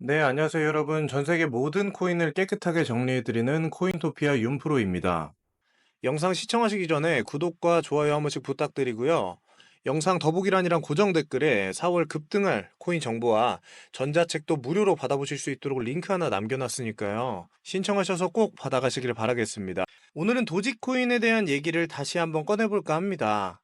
네, 안녕하세요, 여러분. 전 세계 모든 코인을 깨끗하게 정리해드리는 코인토피아 윤프로입니다. 영상 시청하시기 전에 구독과 좋아요 한 번씩 부탁드리고요. 영상 더보기란이랑 고정 댓글에 4월 급등할 코인 정보와 전자책도 무료로 받아보실 수 있도록 링크 하나 남겨놨으니까요. 신청하셔서 꼭 받아가시길 바라겠습니다. 오늘은 도지코인에 대한 얘기를 다시 한번 꺼내볼까 합니다.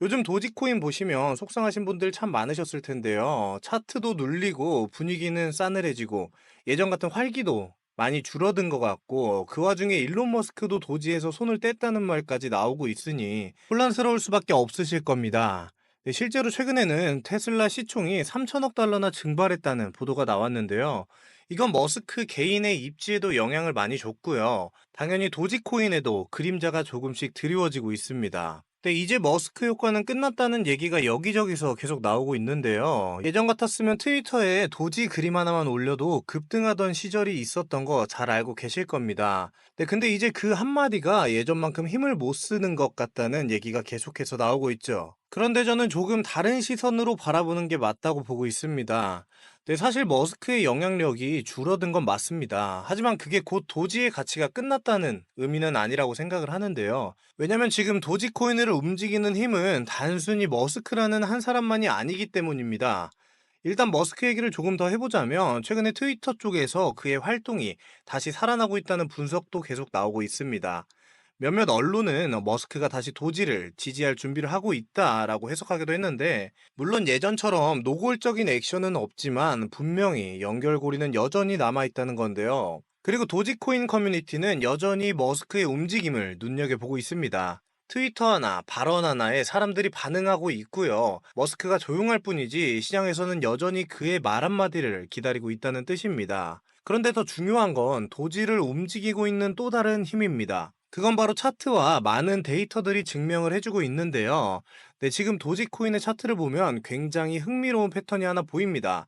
요즘 도지코인 보시면 속상하신 분들 참 많으셨을 텐데요. 차트도 눌리고 분위기는 싸늘해지고 예전 같은 활기도 많이 줄어든 것 같고, 그 와중에 일론 머스크도 도지에서 손을 뗐다는 말까지 나오고 있으니 혼란스러울 수밖에 없으실 겁니다. 네, 실제로 최근에는 테슬라 시총이 3천억 달러나 증발했다는 보도가 나왔는데요. 이건 머스크 개인의 입지에도 영향을 많이 줬고요. 당연히 도지코인에도 그림자가 조금씩 드리워지고 있습니다. 근데 이제 머스크 효과는 끝났다는 얘기가 여기저기서 계속 나오고 있는데요. 예전 같았으면 트위터에 도지 그림 하나만 올려도 급등하던 시절이 있었던 거 잘 알고 계실 겁니다. 근데 이제 그 한마디가 예전만큼 힘을 못 쓰는 것 같다는 얘기가 계속해서 나오고 있죠. 그런데 저는 조금 다른 시선으로 바라보는 게 맞다고 보고 있습니다. 사실 머스크의 영향력이 줄어든 건 맞습니다. 하지만 그게 곧 도지의 가치가 끝났다는 의미는 아니라고 생각을 하는데요. 왜냐면 지금 도지코인을 움직이는 힘은 단순히 머스크라는 한 사람만이 아니기 때문입니다. 일단 머스크 얘기를 조금 더 해보자면, 최근에 트위터 쪽에서 그의 활동이 다시 살아나고 있다는 분석도 계속 나오고 있습니다. 몇몇 언론은 머스크가 다시 도지를 지지할 준비를 하고 있다라고 해석하기도 했는데, 물론 예전처럼 노골적인 액션은 없지만 분명히 연결고리는 여전히 남아있다는 건데요. 그리고 도지코인 커뮤니티는 여전히 머스크의 움직임을 눈여겨보고 있습니다. 트위터 하나, 발언 하나에 사람들이 반응하고 있고요. 머스크가 조용할 뿐이지 시장에서는 여전히 그의 말 한마디를 기다리고 있다는 뜻입니다. 그런데 더 중요한 건 도지를 움직이고 있는 또 다른 힘입니다. 그건 바로 차트와 많은 데이터들이 증명을 해주고 있는데요. 네, 지금 도지코인의 차트를 보면 굉장히 흥미로운 패턴이 하나 보입니다.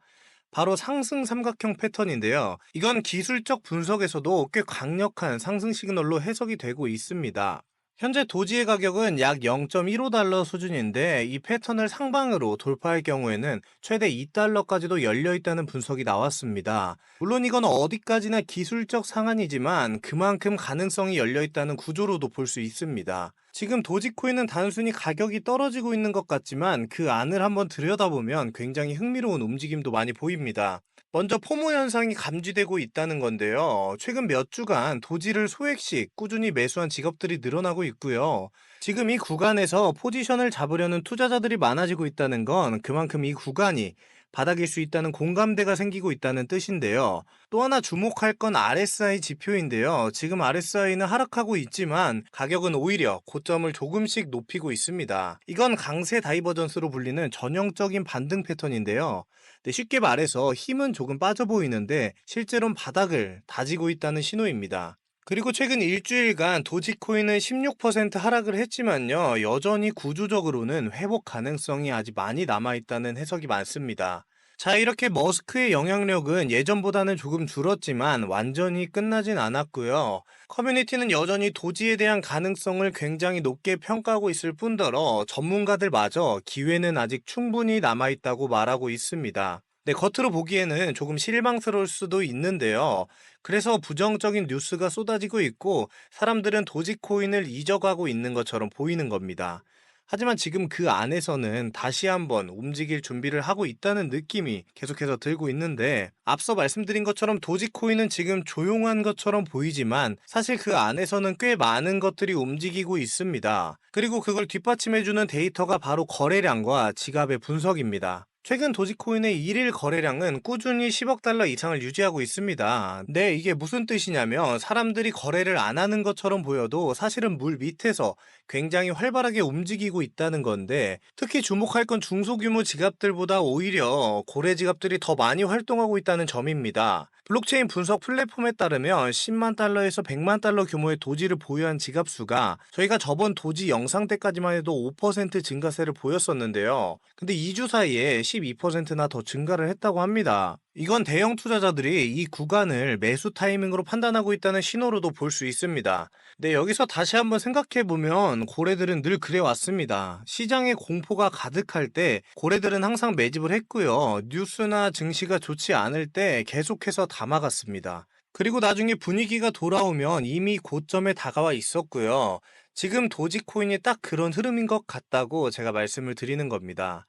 바로 상승 삼각형 패턴인데요. 이건 기술적 분석에서도 꽤 강력한 상승 시그널로 해석이 되고 있습니다. 현재 도지의 가격은 약 0.15달러 수준인데, 이 패턴을 상방으로 돌파할 경우에는 최대 2달러까지도 열려 있다는 분석이 나왔습니다. 물론 이건 어디까지나 기술적 상한이지만 그만큼 가능성이 열려 있다는 구조로도 볼 수 있습니다. 지금 도지코인은 단순히 가격이 떨어지고 있는 것 같지만 그 안을 한번 들여다보면 굉장히 흥미로운 움직임도 많이 보입니다. 먼저 포모 현상이 감지되고 있다는 건데요. 최근 몇 주간 도지를 소액씩 꾸준히 매수한 직업들이 늘어나고 있고요. 지금 이 구간에서 포지션을 잡으려는 투자자들이 많아지고 있다는 건 그만큼 이 구간이 바닥일 수 있다는 공감대가 생기고 있다는 뜻인데요. 또 하나 주목할 건 RSI 지표인데요. 지금 RSI는 하락하고 있지만 가격은 오히려 고점을 조금씩 높이고 있습니다. 이건 강세 다이버전스로 불리는 전형적인 반등 패턴인데요. 쉽게 말해서 힘은 조금 빠져 보이는데 실제로는 바닥을 다지고 있다는 신호입니다. 그리고 최근 일주일간 도지코인은 16% 하락을 했지만요, 여전히 구조적으로는 회복 가능성이 아직 많이 남아있다는 해석이 많습니다. 자, 이렇게 머스크의 영향력은 예전보다는 조금 줄었지만 완전히 끝나진 않았고요. 커뮤니티는 여전히 도지에 대한 가능성을 굉장히 높게 평가하고 있을 뿐더러 전문가들마저 기회는 아직 충분히 남아있다고 말하고 있습니다. 네, 겉으로 보기에는 조금 실망스러울 수도 있는데요. 그래서 부정적인 뉴스가 쏟아지고 있고 사람들은 도지코인을 잊어가고 있는 것처럼 보이는 겁니다. 하지만 지금 그 안에서는 다시 한번 움직일 준비를 하고 있다는 느낌이 계속해서 들고 있는데, 앞서 말씀드린 것처럼 도지코인은 지금 조용한 것처럼 보이지만 사실 그 안에서는 꽤 많은 것들이 움직이고 있습니다. 그리고 그걸 뒷받침해주는 데이터가 바로 거래량과 지갑의 분석입니다. 최근 도지코인의 일일 거래량은 꾸준히 10억 달러 이상을 유지하고 있습니다. 네, 이게 무슨 뜻이냐면 사람들이 거래를 안 하는 것처럼 보여도 사실은 물 밑에서 굉장히 활발하게 움직이고 있다는 건데, 특히 주목할 건 중소규모 지갑들보다 오히려 고래 지갑들이 더 많이 활동하고 있다는 점입니다. 블록체인 분석 플랫폼에 따르면 10만 달러에서 100만 달러 규모의 도지를 보유한 지갑 수가 저희가 저번 도지 영상 때까지만 해도 5% 증가세를 보였었는데요. 근데 2주 사이에 82%나 더 증가를 했다고 합니다. 이건 대형 투자자들이 이 구간을 매수 타이밍으로 판단하고 있다는 신호로도 볼 수 있습니다. 네, 여기서 다시 한번 생각해보면 고래들은 늘 그래왔습니다. 시장에 공포가 가득할 때 고래들은 항상 매집을 했고요. 뉴스나 증시가 좋지 않을 때 계속해서 담아갔습니다. 그리고 나중에 분위기가 돌아오면 이미 고점에 다가와 있었고요. 지금 도지코인이 딱 그런 흐름인 것 같다고 제가 말씀을 드리는 겁니다.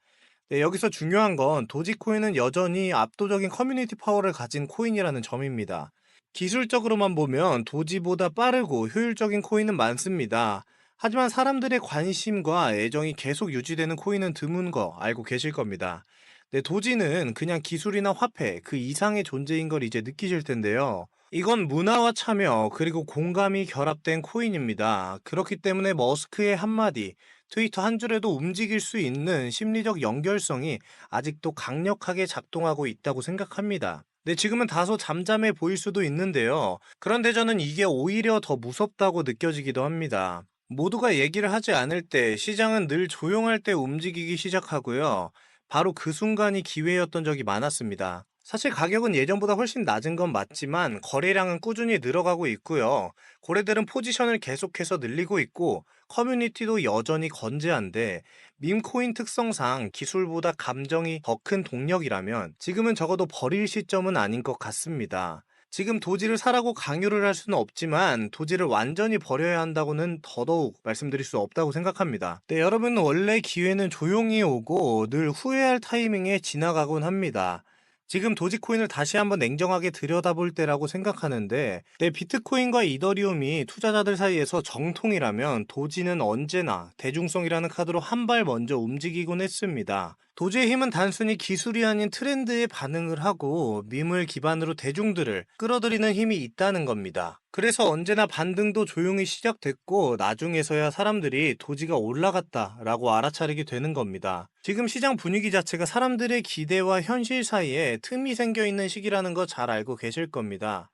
네, 여기서 중요한 건 도지코인은 여전히 압도적인 커뮤니티 파워를 가진 코인이라는 점입니다. 기술적으로만 보면 도지보다 빠르고 효율적인 코인은 많습니다. 하지만 사람들의 관심과 애정이 계속 유지되는 코인은 드문 거 알고 계실 겁니다. 네, 도지는 그냥 기술이나 화폐 그 이상의 존재인 걸 이제 느끼실 텐데요. 이건 문화와 참여 그리고 공감이 결합된 코인입니다. 그렇기 때문에 머스크의 한마디, 트위터 한 줄에도 움직일 수 있는 심리적 연결성이 아직도 강력하게 작동하고 있다고 생각합니다. 네, 지금은 다소 잠잠해 보일 수도 있는데요. 그런데 저는 이게 오히려 더 무섭다고 느껴지기도 합니다. 모두가 얘기를 하지 않을 때 시장은 늘 조용할 때 움직이기 시작하고요. 바로 그 순간이 기회였던 적이 많았습니다. 사실 가격은 예전보다 훨씬 낮은 건 맞지만 거래량은 꾸준히 늘어가고 있고요. 고래들은 포지션을 계속해서 늘리고 있고 커뮤니티도 여전히 건재한데 밈코인 특성상 기술보다 감정이 더 큰 동력이라면 지금은 적어도 버릴 시점은 아닌 것 같습니다. 지금 도지를 사라고 강요를 할 수는 없지만 도지를 완전히 버려야 한다고는 더더욱 말씀드릴 수 없다고 생각합니다. 네, 여러분 원래 기회는 조용히 오고 늘 후회할 타이밍에 지나가곤 합니다. 지금 도지코인을 다시 한번 냉정하게 들여다볼 때라고 생각하는데, 네, 비트코인과 이더리움이 투자자들 사이에서 정통이라면 도지는 언제나 대중성이라는 카드로 한 발 먼저 움직이곤 했습니다. 도지의 힘은 단순히 기술이 아닌 트렌드에 반응을 하고 밈을 기반으로 대중들을 끌어들이는 힘이 있다는 겁니다. 그래서 언제나 반등도 조용히 시작됐고 나중에서야 사람들이 도지가 올라갔다라고 알아차리게 되는 겁니다. 지금 시장 분위기 자체가 사람들의 기대와 현실 사이에 틈이 생겨 있는 시기라는 거 잘 알고 계실 겁니다.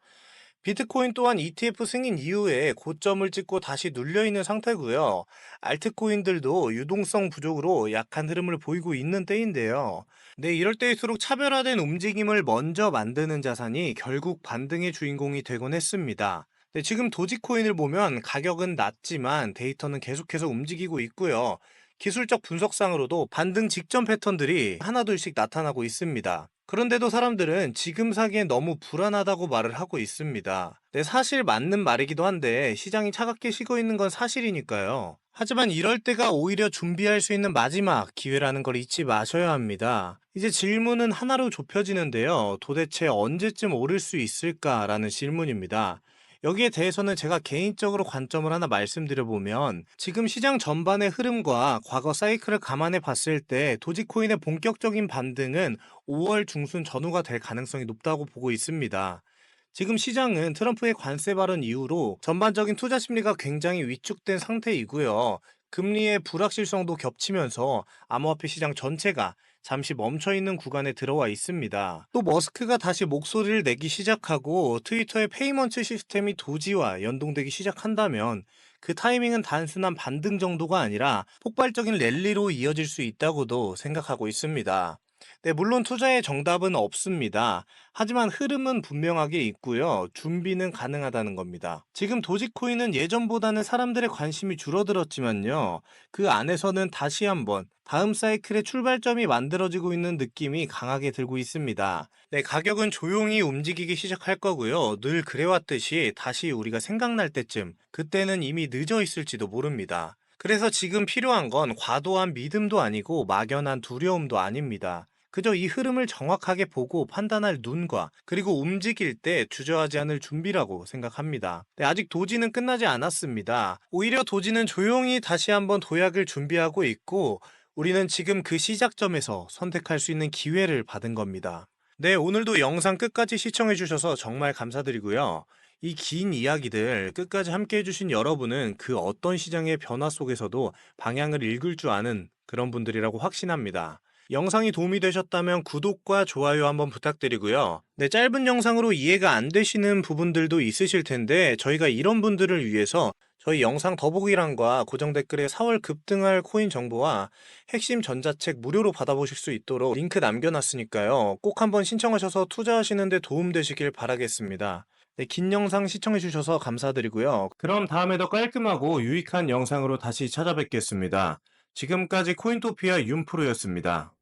비트코인 또한 ETF 승인 이후에 고점을 찍고 다시 눌려있는 상태고요. 알트코인들도 유동성 부족으로 약한 흐름을 보이고 있는 때인데요. 네, 이럴 때일수록 차별화된 움직임을 먼저 만드는 자산이 결국 반등의 주인공이 되곤 했습니다. 네, 지금 도지코인을 보면 가격은 낮지만 데이터는 계속해서 움직이고 있고요. 기술적 분석상으로도 반등 직전 패턴들이 하나둘씩 나타나고 있습니다. 그런데도 사람들은 지금 사기엔 너무 불안하다고 말을 하고 있습니다. 네, 사실 맞는 말이기도 한데 시장이 차갑게 식어 있는 건 사실이니까요. 하지만 이럴 때가 오히려 준비할 수 있는 마지막 기회라는 걸 잊지 마셔야 합니다. 이제 질문은 하나로 좁혀지는데요. 도대체 언제쯤 오를 수 있을까라는 질문입니다. 여기에 대해서는 제가 개인적으로 관점을 하나 말씀드려보면 지금 시장 전반의 흐름과 과거 사이클을 감안해 봤을 때 도지코인의 본격적인 반등은 5월 중순 전후가 될 가능성이 높다고 보고 있습니다. 지금 시장은 트럼프의 관세 발언 이후로 전반적인 투자 심리가 굉장히 위축된 상태이고요. 금리의 불확실성도 겹치면서 암호화폐 시장 전체가 잠시 멈춰있는 구간에 들어와 있습니다. 또 머스크가 다시 목소리를 내기 시작하고 트위터의 페이먼트 시스템이 도지와 연동되기 시작한다면 그 타이밍은 단순한 반등 정도가 아니라 폭발적인 랠리로 이어질 수 있다고도 생각하고 있습니다. 네, 물론 투자의 정답은 없습니다. 하지만 흐름은 분명하게 있고요. 준비는 가능하다는 겁니다. 지금 도지코인은 예전보다는 사람들의 관심이 줄어들었지만요. 그 안에서는 다시 한번 다음 사이클의 출발점이 만들어지고 있는 느낌이 강하게 들고 있습니다. 네, 가격은 조용히 움직이기 시작할 거고요. 늘 그래왔듯이 다시 우리가 생각날 때쯤, 그때는 이미 늦어 있을지도 모릅니다. 그래서 지금 필요한 건 과도한 믿음도 아니고 막연한 두려움도 아닙니다. 그저 이 흐름을 정확하게 보고 판단할 눈과 그리고 움직일 때 주저하지 않을 준비라고 생각합니다. 네, 아직 도지는 끝나지 않았습니다. 오히려 도지는 조용히 다시 한번 도약을 준비하고 있고 우리는 지금 그 시작점에서 선택할 수 있는 기회를 받은 겁니다. 네, 오늘도 영상 끝까지 시청해주셔서 정말 감사드리고요. 이 긴 이야기들 끝까지 함께 해주신 여러분은 그 어떤 시장의 변화 속에서도 방향을 읽을 줄 아는 그런 분들이라고 확신합니다. 영상이 도움이 되셨다면 구독과 좋아요 한번 부탁드리고요. 네, 짧은 영상으로 이해가 안 되시는 부분들도 있으실 텐데 저희가 이런 분들을 위해서 저희 영상 더보기란과 고정 댓글에 4월 급등할 코인 정보와 핵심 전자책 무료로 받아보실 수 있도록 링크 남겨놨으니까요. 꼭 한번 신청하셔서 투자하시는 데 도움되시길 바라겠습니다. 네, 긴 영상 시청해주셔서 감사드리고요. 그럼 다음에 더 깔끔하고 유익한 영상으로 다시 찾아뵙겠습니다. 지금까지 코인토피아 윤프로였습니다.